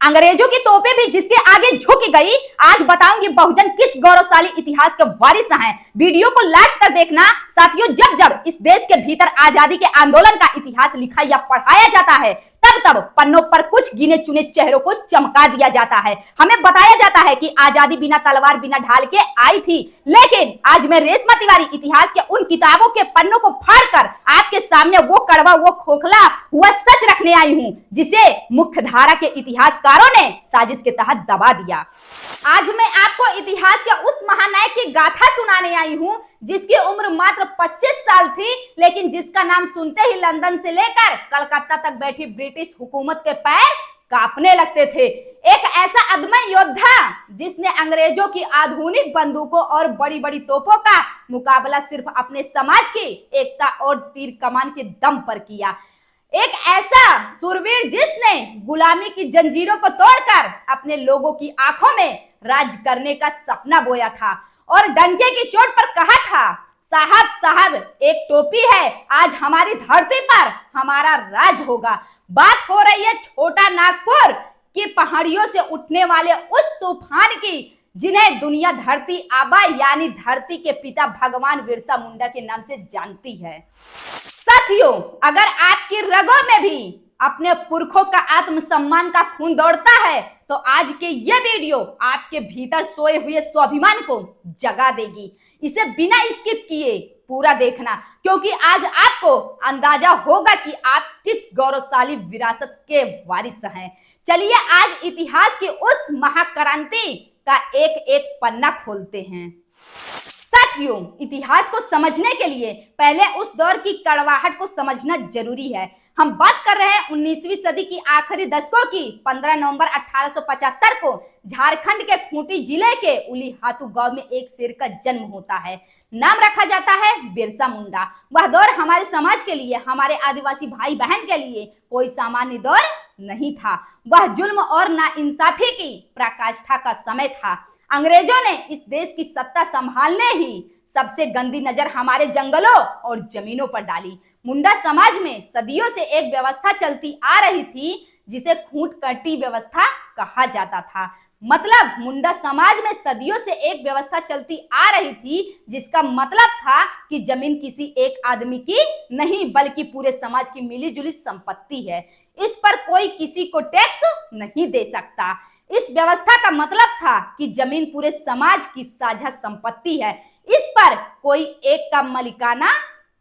अंग्रेजों की तोपें भी जिसके आगे झुक गई। आज बताऊंगी बहुजन किस गौरवशाली इतिहास के वारिस हैं। वीडियो को लास्ट तक देखना साथियों। जब जब इस देश के भीतर आजादी के आंदोलन का इतिहास लिखा या पढ़ाया जाता है तब तब पन्नों पर कुछ गिने चुने चेहरों को चमका दिया जाता है। हमें बताया जाता है कि आजादी बिना तलवार बिना ढाल के आई थी, लेकिन आज मैं रेशमा तिवारी इतिहास के उन किताबों के पन्नों को फाड़कर आपके सामने वो कड़वा वो खोखला हुआ सच रखने आई हूं जिसे मुख्य धारा के इतिहासकारों ने साजिश के तहत दबा दिया। आज मैं आपको इतिहास के उस महानायक की गाथा सुनाने आई हूं जिसकी उम्र मात्र 25 साल थी, लेकिन जिसका नाम सुनते ही लंदन से लेकर कलकत्ता तक बैठी ब्रिटिश हुकूमत के पैर कांपने लगते थे। एक ऐसा अदम्य योद्धा जिसने अंग्रेजों की आधुनिक बंदूकों और बड़ी बड़ी तोपों का मुकाबला सिर्फ अपने समाज की एकता और तीर कमान के दम पर किया। एक ऐसा सुरवीर जिसने गुलामी की जंजीरों को तोड़कर अपने लोगों की आंखों में राज करने का सपना बोया था और डंके की चोट पर कहा था, साहब साहब एक टोपी है, आज हमारी धरती पर हमारा राज होगा। बात हो रही है छोटा नागपुर की पहाड़ियों से उठने वाले उस तूफान की जिन्हें दुनिया धरती आबा यानी धरती के पिता भगवान बिरसा मुंडा के नाम से जानती है। साथियों, अगर आपकी रगों में भी अपने पुरखों का आत्मसम्मान का खून दौड़ता है तो आज के ये वीडियो आपके भीतर सोए हुए स्वाभिमान को जगा देगी। इसे बिना स्किप किए पूरा देखना, क्योंकि आज आपको अंदाजा होगा कि आप किस गौरवशाली विरासत के वारिस हैं। चलिए आज इतिहास की उस महाक्रांति का एक एक पन्ना खोलते हैं। साथियों, इतिहास को समझने के लिए पहले उस दौर की कड़वाहट को समझना जरूरी है। हम बात कर रहे हैं 19वीं सदी की आखिरी दशकों की। 15 नवंबर 1875 को झारखंड के खूंटी जिले के उलीहातू गांव में एक शेर का जन्म होता है। नाम रखा जाता है बिरसा मुंडा। वह दौर हमारे समाज के लिए, हमारे आदिवासी भाई बहन के लिए कोई सामान्य दौर नहीं था। वह जुल्म और नाइंसाफी की पराकाष्ठा का समय था। अंग्रेजों ने इस देश की सत्ता संभालने ही सबसे गंदी नजर हमारे जंगलों और जमीनों पर डाली। मुंडा समाज में सदियों से एक व्यवस्था चलती आ रही थी जिसे खूंट कटी व्यवस्था कहा जाता था। मतलब मुंडा समाज में सदियों से एक व्यवस्था चलती आ रही थी जिसका मतलब था कि जमीन किसी एक आदमी की नहीं बल्कि पूरे समाज की मिलीजुली संपत्ति है। इस पर कोई किसी को टैक्स नहीं दे सकता। इस व्यवस्था का मतलब था कि जमीन पूरे समाज की साझा संपत्ति है। इस पर कोई एक का मालिकाना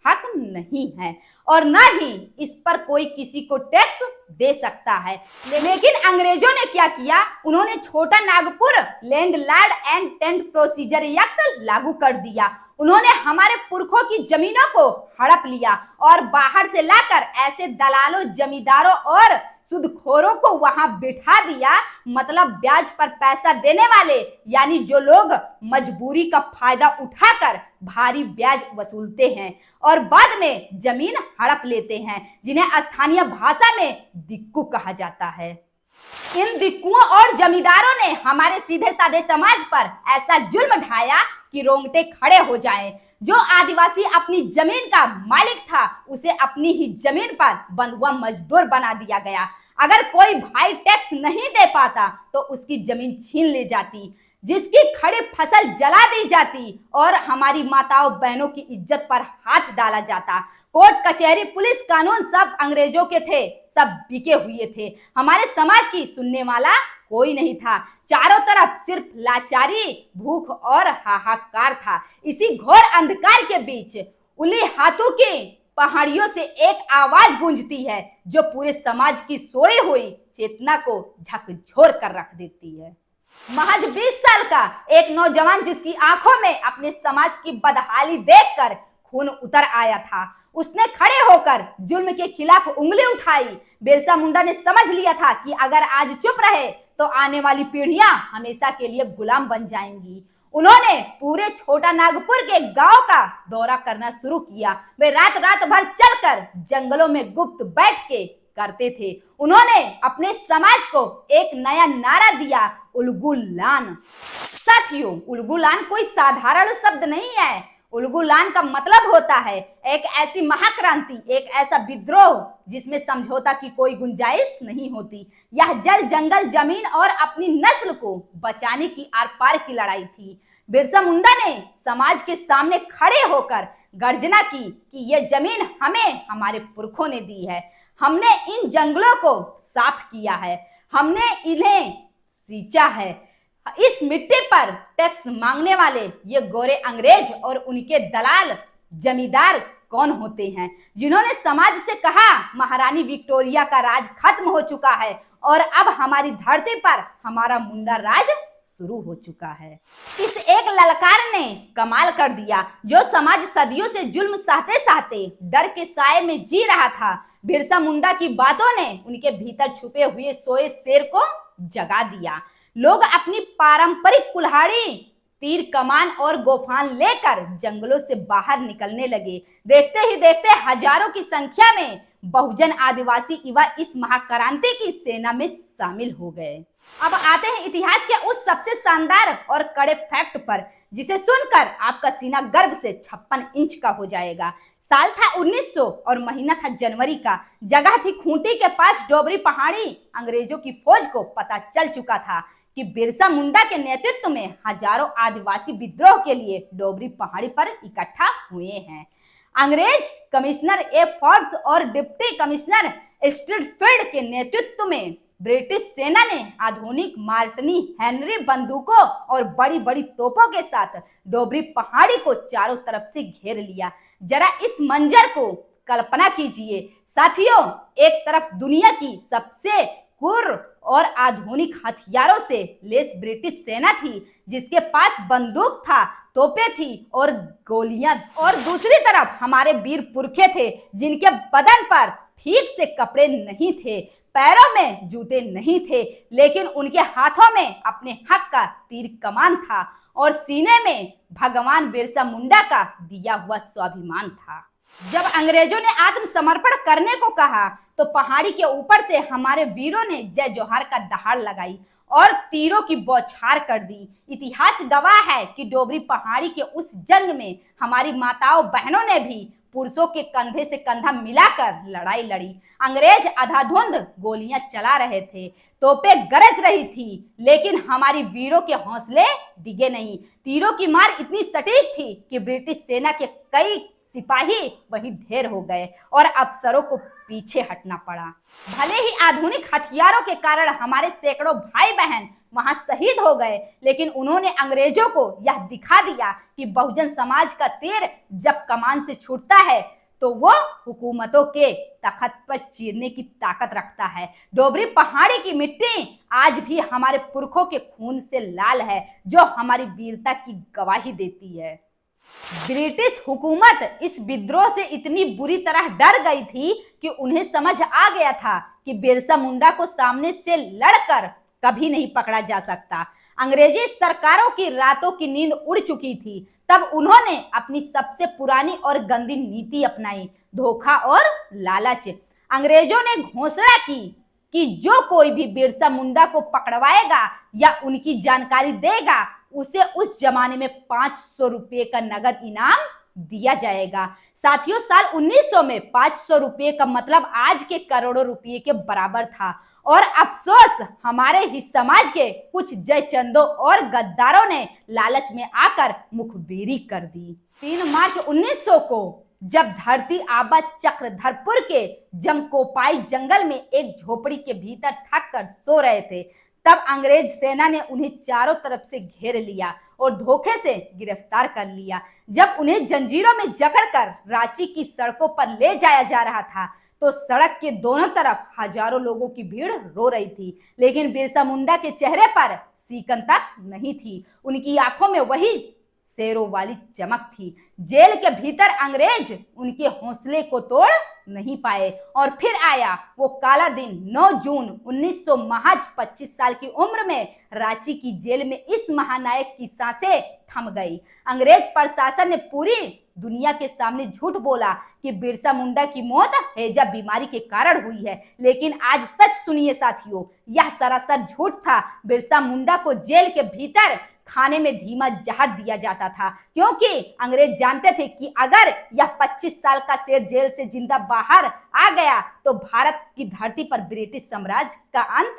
हक नहीं है और न ही इस पर कोई किसी को टैक्स दे सकता है। लेकिन अंग्रेजों ने क्या किया, उन्होंने Chota Nagpur landlord and tenant procedure act लागू कर दिया। उन्होंने हमारे पुरखों की जमीनों को हड़प लिया और बाहर से लाकर ऐसे दलालों, जमींदारों और सूदखोरों को वहां बिठा दिया। मतलब ब्याज पर पैसा देने वाले, यानी जो लोग मजबूरी का फायदा उठाकर भारी ब्याज वसूलते हैं और बाद में जमीन हड़प लेते हैं, जिन्हें स्थानीय भाषा में दिक्कू कहा जाता है। इन दिक्कुओं और जमींदारों ने हमारे सीधे साधे समाज पर ऐसा जुल्म ढाया कि रोंगटे खड़े हो जाएं। जो आदिवासी अपनी जमीन का मालिक था उसे अपनी ही जमीन पर बंधुआ मजदूर बना दिया गया। अगर कोई भाई टैक्स नहीं दे पाता तो उसकी जमीन छीन ली जाती, जिसकी खड़ी फसल जला दी जाती और हमारी माताओं बहनों की इज्जत पर हाथ डाला जाता। कोर्ट कचहरी पुलिस कानून सब अंग्रेजों के थे, सब बिके हुए थे। हमारे समाज की सुनने वाला कोई नहीं था। चारों तरफ सिर्फ लाचारी, भूख और हाहाकार था। इसी घोर अंधकार के बीच उलीहातू की पहाड़ियों से एक आवाज गूंजती है जो पूरे समाज की सोई हुई चेतना को झकझोर कर रख देती है। महज 20 साल का एक नौजवान जिसकी आंखों में अपने समाज की बदहाली देखकर खून उतर आया था, उसने खड़े होकर जुल्म के खिलाफ उंगली उठाई। बिरसा मुंडा ने समझ लिया था कि अगर आज चुप रहे तो आने वाली पीढ़ियां हमेशा के लिए गुलाम बन जाएंगी। उन्होंने पूरे छोटा नागपुर के गांव का दौरा करना शुरू किया। वे रात रात भर चलकर जंगलों में गुप्त बैठ के करते थे। उन्होंने अपने समाज को एक नया नारा दिया, उलगुलान। साथियों, उलगुलान कोई साधारण शब्द नहीं है। उलगुलान का मतलब होता है एक ऐसी महाक्रांति, एक ऐसा विद्रोह जिसमें समझौता की कोई गुंजाइश नहीं होती। यह जल जंगल जमीन और अपनी नस्ल को बचाने की आर पार की लड़ाई थी। बिरसा मुंडा ने समाज के सामने खड़े होकर गर्जना की कि यह जमीन हमें हमारे पुरखों ने दी है, हमने इन जंगलों को साफ किया है, हमने इन्हें सींचा है। इस मिट्टी पर टैक्स मांगने वाले ये गोरे अंग्रेज और उनके दलाल जमींदार कौन होते हैं, जिन्होंने समाज से कहा महारानी विक्टोरिया का राज खत्म हो चुका है और अब हमारी धरती पर हमारा मुंडा राज शुरू हो चुका है। इस एक ललकार ने कमाल कर दिया। जो समाज सदियों से जुल्म सहते सहते डर के साए में जी रहा था, बिरसा मुंडा की बातों ने उनके भीतर छुपे हुए सोए शेर को जगा दिया। लोग अपनी पारंपरिक कुल्हाड़ी, तीर कमान और गोफान लेकर जंगलों से बाहर निकलने लगे। देखते ही देखते हजारों की संख्या में बहुजन आदिवासी युवा इस महाक्रांति की सेना में शामिल हो गए। अब आते हैं इतिहास के उस सबसे शानदार और कड़े फैक्ट पर, जिसे सुनकर आपका सीना गर्व से 56 इंच का हो जाएगा। साल था 1900 और महीना था जनवरी का। जगह थी खूंटी के पास डोबरी पहाड़ी। अंग्रेजों की फौज को पता चल चुका था कि बिरसा मुंडा के नेतृत्व में हजारों आदिवासी विद्रोह के लिए डोबरी पहाड़ी पर इकट्ठा हुए हैं। अंग्रेज कमिश्नर ए फोर्ब्स और डिप्टी कमिश्नर स्ट्रीटफील्ड के नेतृत्व में ब्रिटिश सेना ने आधुनिक मार्टनी हेनरी बंदूकों और बड़ी बड़ी तोपों के साथ डोबरी पहाड़ी को चारों तरफ से घेर लिया। जरा इस मंजर को कल्पना कीजिए साथियों, एक तरफ दुनिया की सबसे कुर और आधुनिक हथियारों से लेस ब्रिटिश सेना थी, जिसके पास बंदूक था, तोपें थी और गोलियां, और दूसरी तरफ हमारे वीर पुरखे थे जिनके बदन पर ठीक से कपड़े नहीं थे, पैरों में जूते नहीं थे, लेकिन उनके हाथों में अपने हक का तीर कमान था और सीने में भगवान बिरसा मुंडा का दिया हुआ स्वाभिमान था। जब अंग्रेजों ने आत्मसमर्पण करने को कहा तो पहाड़ी के ऊपर से हमारे वीरों ने जय जोहार का दहाड़ लगाई और तीरों की बौछार कर दी। इतिहास गवाह है कि डोबरी पहाड़ी के उस जंग में हमारी माताओं बहनों ने भी पुरुषों के कंधे से कंधा मिलाकर लड़ाई लड़ी। अंग्रेज अंधाधुंध गोलियां चला रहे थे, तोपें गरज रही थी, लेकिन हमारी वीरों के हौसले डिगे नहीं। तीरों की मार इतनी सटीक थी कि ब्रिटिश सेना के कई सिपाही वहीं ढेर हो गए और अफसरों को पीछे हटना पड़ा। भले ही आधुनिक हथियारों के कारण हमारे सैकड़ों भाई बहन वहां शहीद हो गए, लेकिन उन्होंने अंग्रेजों को यह दिखा दिया कि बहुजन समाज का तीर जब कमान से छूटता है तो वो हुकूमतों के तख्त पर चीरने की ताकत रखता है। डोबरी पहाड़ी की मिट्टी आज भी हमारे पुरखों के खून से लाल है, जो हमारी वीरता की गवाही देती है। ब्रिटिश हुकूमत इस विद्रोह से इतनी बुरी तरह डर गई थी कि उन्हें समझ आ गया था कि बिरसा मुंडा को सामने से लड़कर कभी नहीं पकड़ा जा सकता। अंग्रेजी सरकारों की रातों की नींद उड़ चुकी थी। तब उन्होंने अपनी सबसे पुरानी और गंदी नीति अपनाई, धोखा और लालच। अंग्रेजों ने घोषणा की कि जो कोई भी बिरसा मुंडा को पकड़वाएगा या उनकी जानकारी देगा, उसे उस जमाने में 500 रुपये का नगद इनाम दिया जाएगा। साथियों, साल 1900 में 500 रुपये का मतलब आज के करोड़ों रुपये के बराबर था। और अफसोस, हमारे ही समाज के कुछ जयचंदों और गद्दारों ने लालच में आकर मुखबिरी कर दी। 3 मार्च 1900 को जब धरती आबा चक्रधरपुर के जमकोपाई जंगल में एक झोपड़ी के भीतर थक कर सो रहे थे, तब अंग्रेज सेना ने उन्हें चारों तरफ से घेर लिया और धोखे से गिरफ्तार कर लिया। जब उन्हें जंजीरों में जकड़कर रांची की सड़कों पर ले जाया जा रहा था तो सड़क के दोनों तरफ हजारों लोगों की भीड़ रो रही थी, लेकिन बिरसा मुंडा के चेहरे पर सीकन तक नहीं थी। उनकी आंखों में वही शेरों वाली चमक थी। जेल के भीतर अंग्रेज उनके हौसले को तोड़ नहीं पाए और फिर आया वो काला दिन 9 जून 1900। महज 25 साल की उम्र में रांची की जेल में इस महानायक की सांसें थम गई। अंग्रेज प्रशासन ने पूरी दुनिया के सामने झूठ बोला कि बिरसा मुंडा की मौत हैजा बीमारी के कारण हुई है, लेकिन आज सच सुनिए साथियों, यह सरासर झूठ था। बिरसा मुंडा को जेल के भीतर खाने में धीमा जहर दिया जाता था, क्योंकि अंग्रेज जानते थे कि अगर यह 25 साल का शेर जेल से जिंदा बाहर आ गया तो भारत की धरती पर ब्रिटिश साम्राज्य का अंत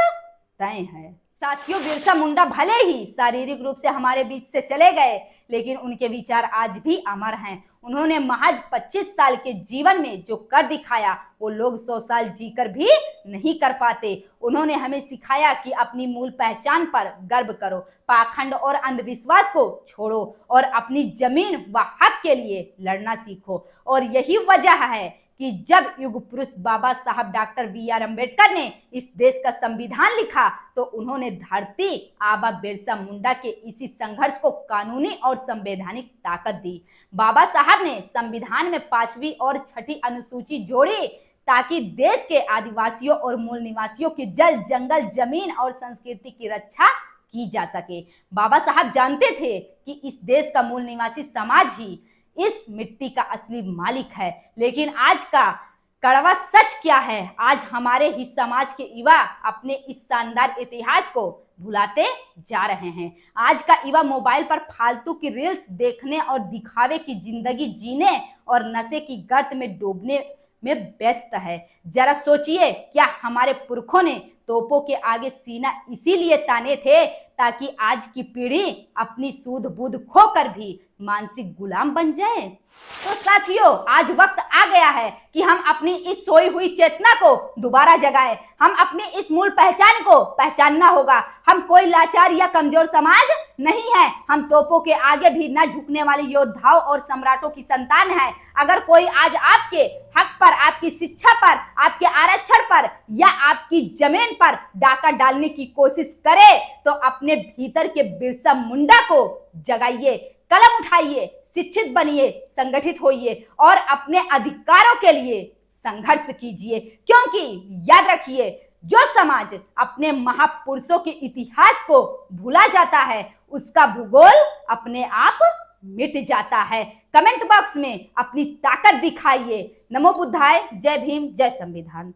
तय है। साथियों, बिरसा मुंडा भले ही शारीरिक रूप से हमारे बीच से चले गए, लेकिन उनके विचार आज भी अमर हैं। उन्होंने महज 25 साल के जीवन में जो कर दिखाया वो लोग 100 साल जीकर भी नहीं कर पाते। उन्होंने हमें सिखाया कि अपनी मूल पहचान पर गर्व करो, पाखंड और अंधविश्वास को छोड़ो और अपनी जमीन व हक के लिए लड़ना सीखो। और यही वजह है कि जब युग पुरुष बाबा साहब डॉक्टर बी.आर. अम्बेडकर ने इस देश का संविधान लिखा तो उन्होंने धरती आबा बिरसा मुंडा के इसी संघर्ष को कानूनी और संवैधानिक ताकत दी। बाबा साहब ने संविधान में 5वीं और 6ठी अनुसूची जोड़ी ताकि देश के आदिवासियों और मूल निवासियों की जल, जंगल, जमीन और संस्कृति की रक्षा की जा सके। बाबा साहब जानते थे कि इस देश का मूल निवासी समाज ही इस मिट्टी का असली मालिक है। लेकिन आज का कड़वा सच क्या है? आज हमारे ही समाज के युवा अपने इस शानदार इतिहास को भुलाते जा रहे हैं। आज का युवा मोबाइल पर फालतू की रील्स देखने और दिखावे की जिंदगी जीने और नशे की गर्त में डूबने में व्यस्त है। जरा सोचिए, क्या हमारे पुरखों ने तोपों के आगे सीना इसीलिए ताने थे ताकि आज की पीढ़ी अपनी सूध बूध खोकर भी मानसिक गुलाम बन जाए? तो साथियों, आज वक्त आ गया है कि हम अपनी इस सोई हुई चेतना को दोबारा जगाएं। हम अपनी इस मूल पहचान को पहचानना होगा। हम कोई लाचार या कमजोर समाज नहीं है। हम तोपों के आगे भी न झुकने वाले योद्धाओं और सम्राटों की संतान है। अगर कोई आज आपके हक पर, आपकी शिक्षा पर, आपके आरक्षण पर या आपकी जमीन पर डाका डालने की कोशिश करे तो अपने भीतर के बिरसा मुंडा को जगाइए, कलम उठाइए, शिक्षित बनिए, संगठित होइए और अपने अधिकारों के लिए संघर्ष कीजिए। क्योंकि याद रखिए, जो समाज अपने महापुरुषों के इतिहास को भूला जाता है उसका भूगोल अपने आप मिट जाता है। कमेंट बॉक्स में अपनी ताकत दिखाइए। नमो बुद्धाय। जय भीम, जय संविधान।